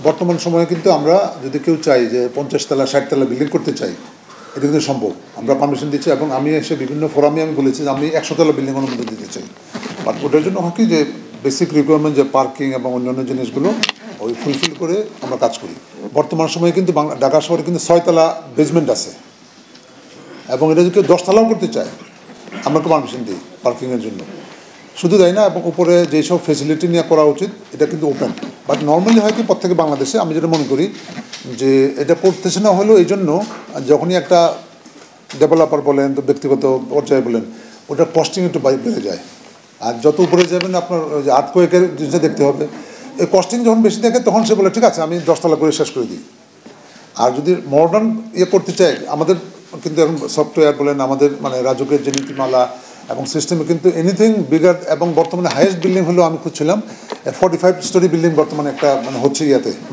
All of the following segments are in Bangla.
বর্তমান সময়ে কিন্তু আমরা যদি কেউ চাই যে 50 তলা 60 তলা বিল্ডিং করতে চাই, এটা কিন্তু সম্ভব। আমরা পারমিশন দিচ্ছি এবং আমি এসে বিভিন্ন ফোরামে আমি বলেছি যে আমি 100 তলা বিল্ডিং অনুমতি দিতে চাই। বাট ওটার জন্য হয় কি যে বেসিক রিকোয়ারমেন্ট যে পার্কিং এবং অন্যান্য জিনিসগুলো ওই ফুলফিল করে আমরা কাজ করি। বর্তমান সময়ে কিন্তু ঢাকা শহরে কিন্তু 6 তলা বেসমেন্ট আছে এবং এটা যদি কেউ 10 তলাও করতে চায় আমরা তো পারমিশন দিই পার্কিংয়ের জন্য। শুধু তাই না, এবং উপরে যেসব ফেসিলিটি নিয়ে করা উচিত এটা কিন্তু ওপেন। বাট নর্মালি হয় কি প্রত্যেকে বাংলাদেশে আমি যেটা মনে করি যে এটা করতেছে না হলেও এই জন্য যখনই একটা ডেভেলপার বলেন তো ব্যক্তিগত পর্যায়ে বলেন ওটা কস্টিং একটু বেড়ে যায়। আর যত উপরে যাবেন আপনার যে আর্থকোয়েকের জিনিসটা দেখতে হবে, এই কস্টিং যখন বেশি দেখে তখন সে বলে ঠিক আছে আমি 10 তলা করে শেষ করে দিই। আর যদি মডার্ন করতে চায় আমাদের কিন্তু এখন সফটওয়্যার বলেন আমাদের মানে রাজুকের যে নীতিমালা এবং সিস্টেমে কিন্তু এনিথিং বিগার এবং বর্তমানে হাইয়েস্ট বিল্ডিং হলেও আমি খুঁজছিলাম 45 স্টোরি বিল্ডিং বর্তমানে একটা মানে হচ্ছে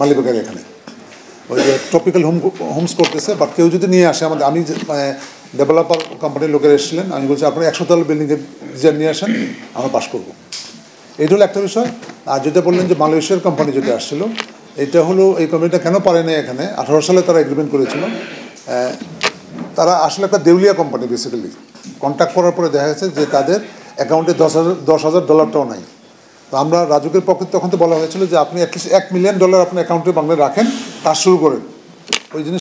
মালিবাগের এখানে ওই যে ট্রপিক্যাল হোমস করতেছে। বাট কেউ যদি নিয়ে আসে আমাদের আমি মানে ডেভেলপার কোম্পানির লোকেরা এসেছিলেন, আমি বলছি আপনারা 100 তলা বিল্ডিংয়ের ডিজাইন নিয়ে আসেন আমরা পাস করবো। এইটা হলো একটা বিষয়। আর যেটা বললেন যে মালয়েশিয়ার কোম্পানি যেটা আসছিলো এটা হলো এই কোম্পানিটা কেন পারে না এখানে 18 সালে তারা এগ্রিমেন্ট করেছিল। তারা আসলে একটা দেউলিয়া কোম্পানি বেসিক্যালি কন্ট্যাক্ট করার পরে দেখা গেছে যে তাদের অ্যাকাউন্টে $10,000 নাই। তো আমরা রাজুকের পক্ষে তখন তো বলা হয়েছিল যে আপনি অ্যাটলিস্ট $1 মিলিয়ন আপনার অ্যাকাউন্টে বাংলায় রাখেন, কাজ শুরু করেন। ওই জিনিস